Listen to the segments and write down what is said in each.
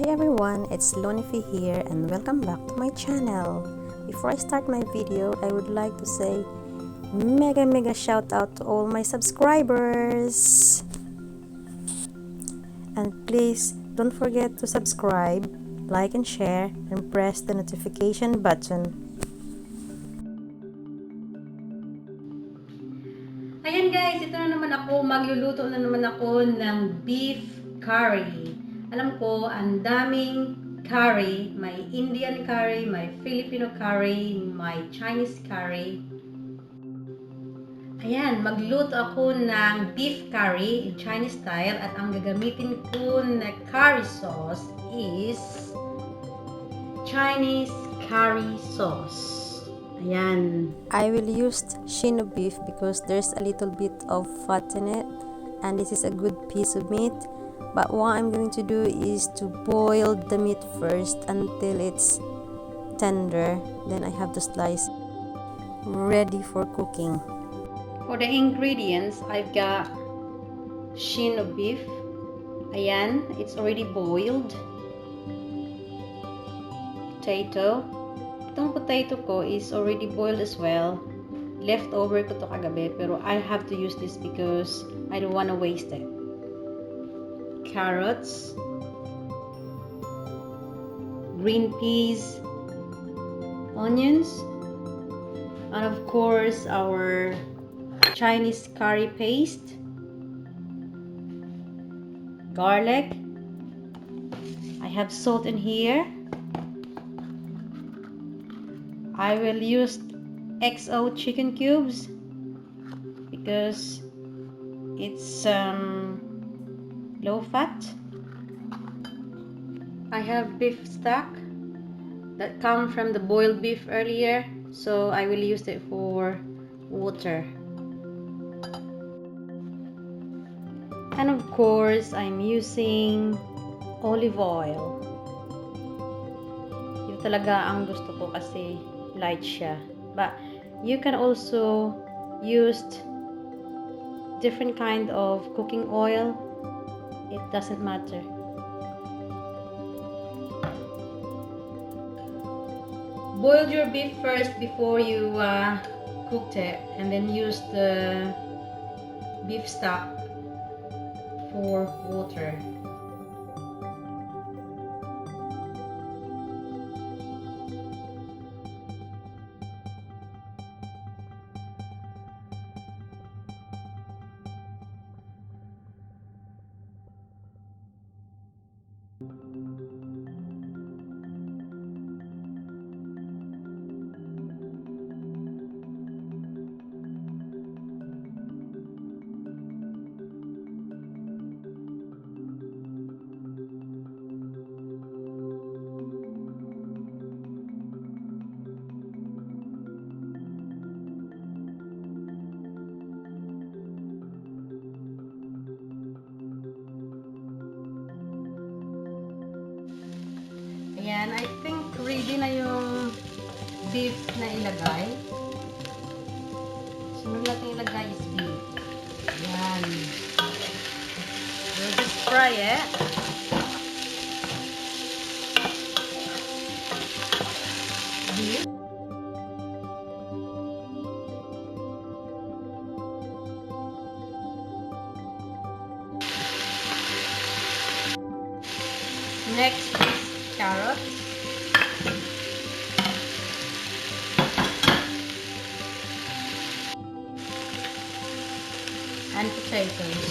Hi everyone, it's Loniefe here and welcome back to my channel. Before I start my video, I would like to say mega shout out to all my subscribers. And please don't forget to subscribe, like and share, and press the notification button. Ayan guys, ito na naman ako, magluluto na naman ako ng beef curry. Alam ko, ang daming curry, may Indian curry, may Filipino curry, may Chinese curry. Ayan, magluto ako ng beef curry in Chinese style at ang gagamitin ko na curry sauce is Chinese curry sauce. Ayan. I will use Shin beef because there's a little bit of fat in it and this is a good piece of meat. But what I'm going to do is to boil the meat first until it's tender. Then I have to slice ready for cooking. For the ingredients, I've got shin of beef. Ayan, it's already boiled. Potato. Itong potato ko is already boiled as well. Leftover ko to kagabi, pero I have to use this because I don't want to waste it. Carrots. Green peas. Onions. And of course, our Chinese curry paste. Garlic. I have salt in here. I will use XO chicken cubes because it's low fat. I have beef stock that come from the boiled beef earlier, so I will use it for water. And of course, I'm using olive oil. Yun talaga ang gusto ko kasi light siya. But you can also use different kind of cooking oil. It doesn't matter. Boil your beef first before you cooked it, and then use the beef stock for water. Ayan, I think ready na yung beef na ilagay. Sunod natin ilagay is beef. Ayan. We'll just fry it. Beef. Next is carrots. And potatoes.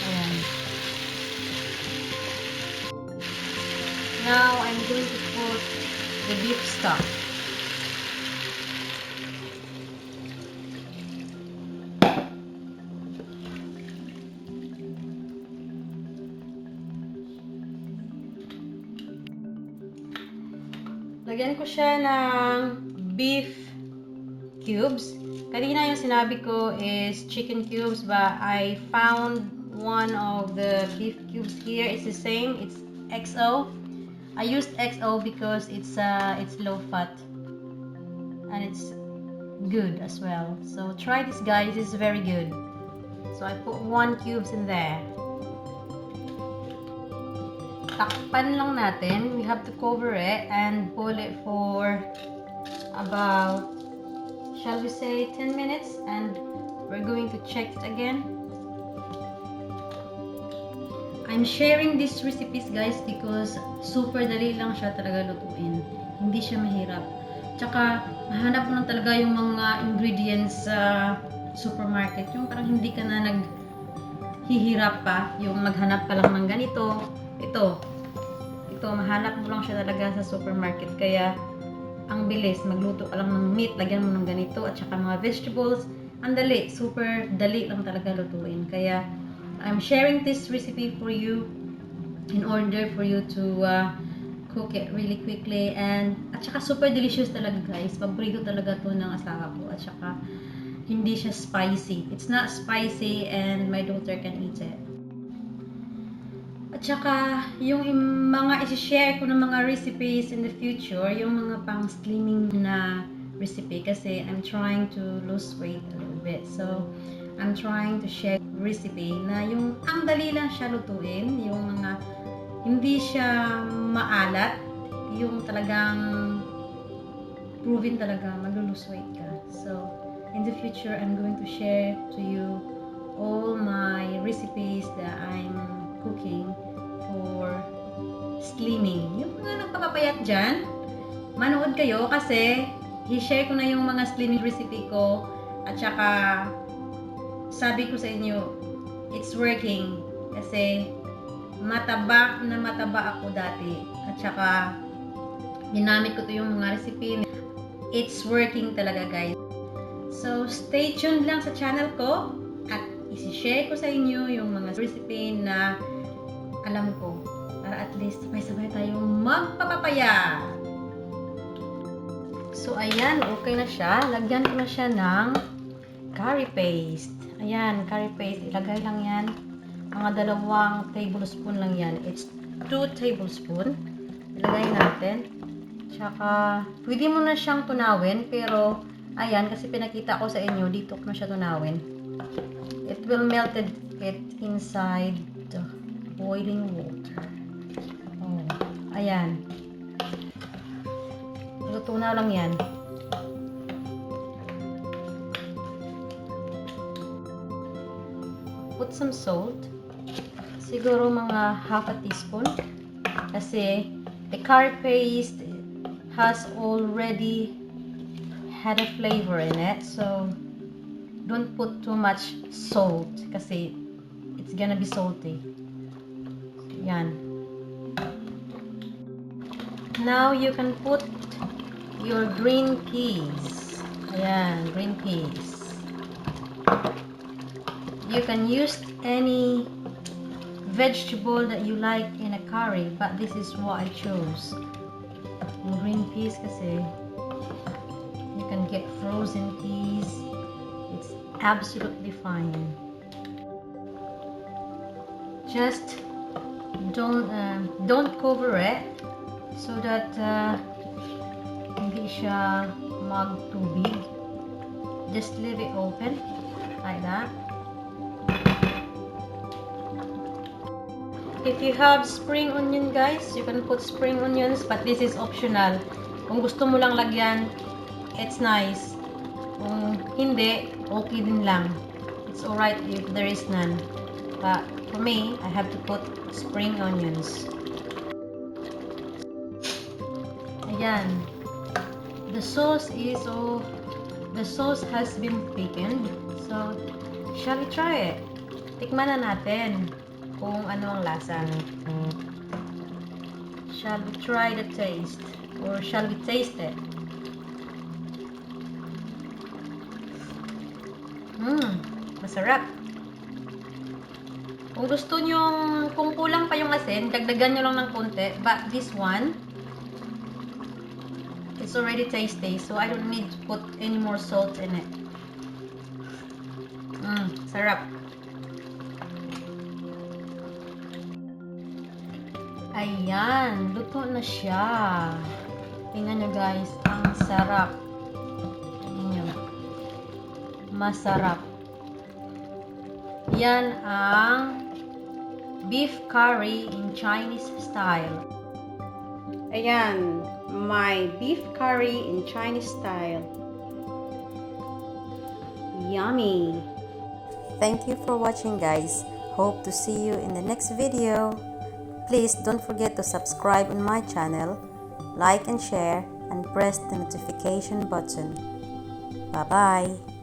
Ayan. Now I'm going to put the beef stock. Lagyan ko siya ng beef cubes. Kanina yung sinabi ko is chicken cubes, but I found one of the beef cubes here. It's the same. It's XO. I used XO because it's low fat and it's good as well. So try this, guys. It's very good. So I put 1 cubes in there. Takpan lang natin. We have to cover it and boil it for about, shall we say, 10 minutes, and we're going to check it again. I'm sharing these recipes, guys, because super dali lang siya talaga lutuin. Hindi siya mahirap. Tsaka, mahanap mo lang talaga yung mga ingredients sa supermarket. Yung parang hindi ka na naghihirap pa. Yung maghanap ka lang ng ganito. Ito, mahanap mo lang siya talaga sa supermarket. Kaya, ang bilis. Magluto ka lang ng meat, lagyan mo ng ganito, at saka mga vegetables. Ang dali. Super dali lang talaga lutuin. Kaya, I'm sharing this recipe for you in order for you to cook it really quickly, and at saka super delicious talaga, guys. Paborito talaga to ng asawa ko, at saka hindi siya spicy. It's not spicy and my daughter can eat it. At saka yung mga i-share ko ng mga recipes in the future, yung mga pang slimming na recipe, kasi I'm trying to lose weight a little bit. So I'm trying to share recipe na yung ang dali lang siya lutuin, yung mga hindi siya maalat, yung talagang proven talaga mag-lose weight ka. So in the future, I'm going to share to you all my recipes that I'm cooking for slimming. Yung mga nagpapapayat dyan, manood kayo, kasi i-share ko na yung mga slimming recipe ko, at saka sabi ko sa inyo, it's working. Kasi mataba na mataba ako dati. At saka ginamit ko to yung mga recipe. It's working talaga, guys. So stay tuned lang sa channel ko, at isi-share ko sa inyo yung mga recipe na alam ko, para at least sabay-sabay tayong magpapapaya. So ayan, okay na siya. Lagyan ko na siya ng curry paste. Ayan, curry paste. Ilagay lang yan. Mga 2 tablespoon lang yan. It's 2 tablespoon. Ilagay natin. Tsaka, pwede mo na siyang tunawin. Pero, ayan, kasi pinakita ko sa inyo, dito ko na siya tunawin. It will melted it inside the boiling water. Oh, ayan. Tutunaw lang yan. Put some salt. Siguro mga half a teaspoon. Kasi the curry paste has already had a flavor in it. So don't put too much salt kasi it's gonna be salty. Yan. Now you can put your green peas. Ayan, green peas. You can use any vegetable that you like in a curry, but this is what I chose. Yung green peas kasi you can get frozen peas. It's absolutely fine. Just don't cover it so that hindi siya magtubig. Just leave it open like that. If you have spring onion, guys, you can put spring onions, but this is optional. Kung gusto mo lang lagyan, it's nice. Kung hindi, okay din lang. It's alright if there is none. But for me, I have to put spring onions. Ayan. The sauce has been thickened. So, shall we try it? Tikman na natin kung ano ang lasa. Shall we try the taste? Or shall we taste it? Masarap. Kung gusto nyo, kung kulang pa yung asin, dagdagan nyo lang ng konti. But this one, it's already tasty, so I don't need to put any more salt in it. Sarap. Ayan, luto na siya. Tingnan nyo, guys, ang sarap. Tingnan nyo. masarap. Yan ang beef curry in Chinese style. Ayan, my beef curry in Chinese style. Yummy! Thank you for watching, guys. Hope to see you in the next video. Please don't forget to subscribe on my channel, like and share, and press the notification button. Bye-bye.